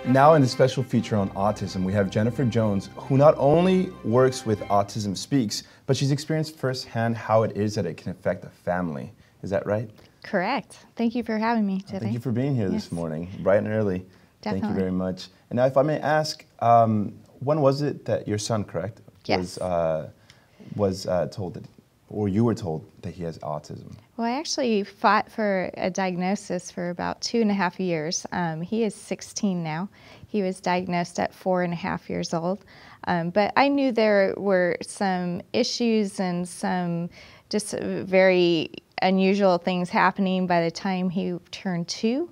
Now in the special feature on autism, we have Jennifer Jones, who not only works with Autism Speaks, but she's experienced firsthand how it is that it can affect a family. Is that right? Correct. Thank you for having me today. Thank you for being here this morning, bright and early. Definitely. Thank you very much. And now if I may ask, when was it that your son, correct, Yes. was told that, or you were told that he has autism? Well, I actually fought for a diagnosis for about 2.5 years. He is 16 now. He was diagnosed at 4.5 years old. But I knew there were some issues and some just very unusual things happening by the time he turned 2.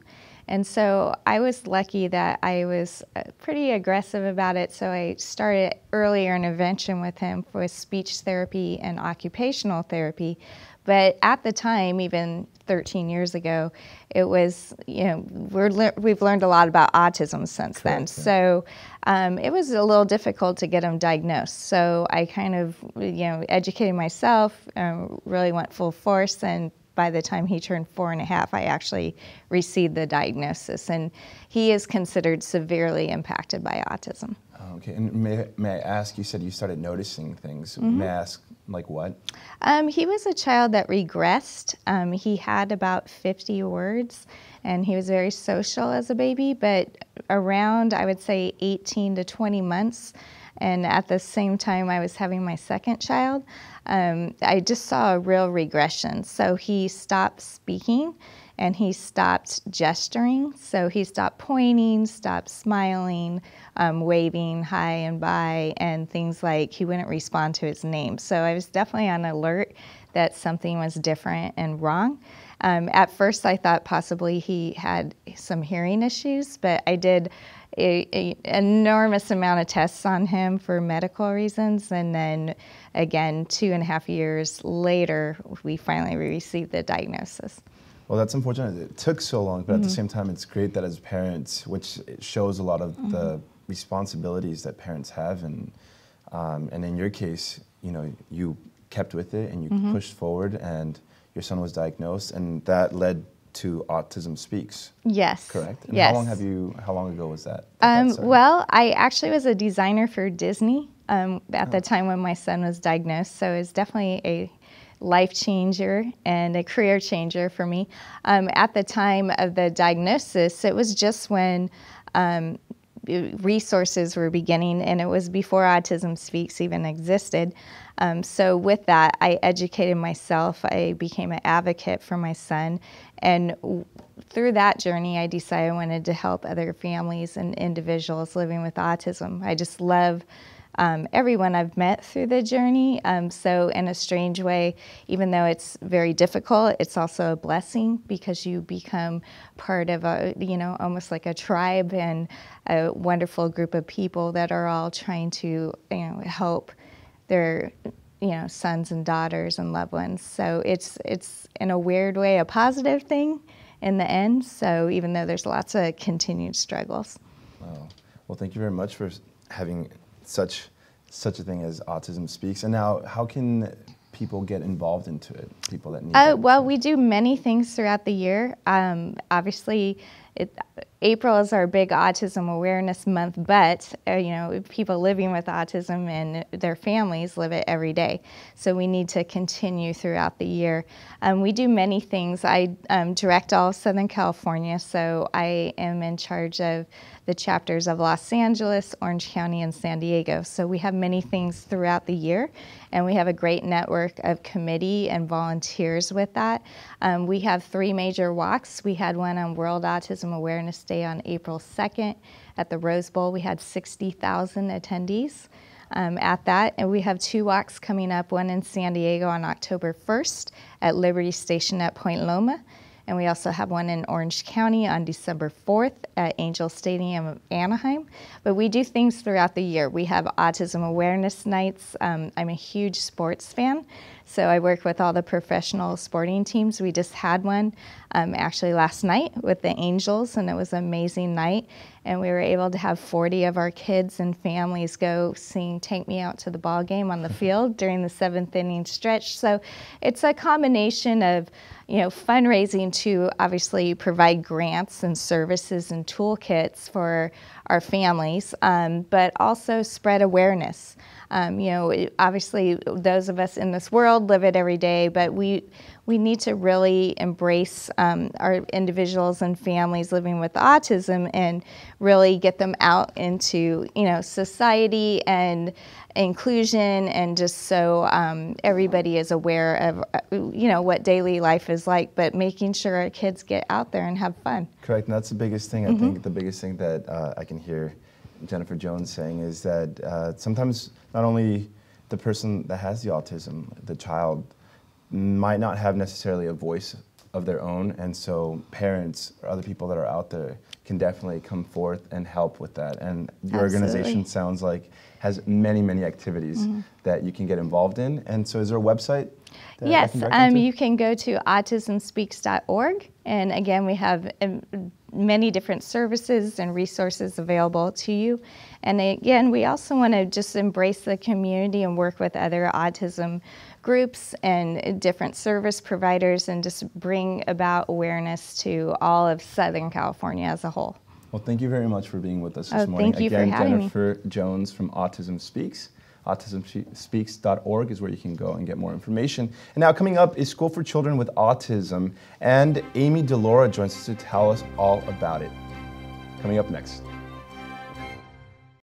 And so I was lucky that I was pretty aggressive about it, so I started earlier intervention with him with speech therapy and occupational therapy. But at the time, even 13 years ago, it was, we've learned a lot about autism since then. Yeah. So it was a little difficult to get him diagnosed. So I kind of, educated myself, really went full force, and by the time he turned 4.5, I actually received the diagnosis, and he is considered severely impacted by autism. Okay, and may I ask, you said you started noticing things. Mm-hmm. May I ask, like what? He was a child that regressed. He had about 50 words, and he was very social as a baby, but around, I would say, 18 to 20 months, and at the same time I was having my second child, I just saw a real regression. So he stopped speaking and he stopped gesturing. So he stopped pointing, stopped smiling, waving hi and bye, and things like he wouldn't respond to his name. So I was definitely on alert that something was different and wrong. At first I thought possibly he had some hearing issues, but I did an enormous amount of tests on him for medical reasons, and then again 2.5 years later we finally received the diagnosis. Well, that's unfortunate it took so long, but at the same time it's great that as parents, which it shows a lot of the responsibilities that parents have, and in your case, you kept with it and you pushed forward, and your son was diagnosed, and that led to Autism Speaks. Yes. Correct? And yes. how long ago was that? Well, I actually was a designer for Disney at the time when my son was diagnosed, so it was definitely a life changer and a career changer for me. At the time of the diagnosis, it was just when resources were beginning, and it was before Autism Speaks even existed. So with that, I educated myself. I became an advocate for my son, and through that journey, I decided I wanted to help other families and individuals living with autism. I just love everyone I've met through the journey. So in a strange way, even though it's very difficult, it's also a blessing because you become part of a, almost like a tribe and a wonderful group of people that are all trying to, help their, sons and daughters and loved ones. So it's in a weird way a positive thing in the end. So even though there's lots of continued struggles. Wow. Well, thank you very much for having such a thing as Autism Speaks. And now, how can people get involved into it? People that need well, we do many things throughout the year. Obviously, April is our big autism awareness month, but people living with autism and their families live it every day. So we need to continue throughout the year. We do many things. I direct all of Southern California, so I am in charge of the chapters of Los Angeles, Orange County, and San Diego. So we have many things throughout the year, and we have a great network of committee and volunteers with that. We have 3 major walks. We had one on World Autism Awareness Day on April 2nd at the Rose Bowl. We had 60,000 attendees at that, and we have 2 walks coming up, one in San Diego on October 1st at Liberty Station at Point Loma, and we also have one in Orange County on December 4th at Angel Stadium of Anaheim. But we do things throughout the year. We have autism awareness nights. I'm a huge sports fan, So I work with all the professional sporting teams. We just had one actually last night with the Angels, and it was an amazing night. And we were able to have 40 of our kids and families go sing "Take Me Out to the Ball Game" on the field during the 7th inning stretch. So it's a combination of, you know, fundraising to obviously provide grants and services and toolkits for our families, but also spread awareness. You know, obviously those of us in this world live it every day, but we need to really embrace our individuals and families living with autism and really get them out into, you know, society and inclusion, and just so everybody is aware of, you know, what daily life is like, but making sure our kids get out there and have fun. Correct, and that's the biggest thing. I think the biggest thing that I can hear Jennifer Jones saying is that sometimes not only the person that has the autism, the child, might not have necessarily a voice of their own, and so parents or other people that are out there can definitely come forth and help with that. And your organization sounds like has many, many activities that you can get involved in. And so is there a website? Yes, you can go to autismspeaks.org, and again, we have many different services and resources available to you. And again, we also want to just embrace the community and work with other autism groups and different service providers, and just bring about awareness to all of Southern California as a whole. Well, thank you very much for being with us this morning. Thank you for having me. Jennifer Jones from Autism Speaks. AutismSpeaks.org is where you can go and get more information. And now coming up is School for Children with Autism, and Amy DeLaura joins us to tell us all about it. Coming up next.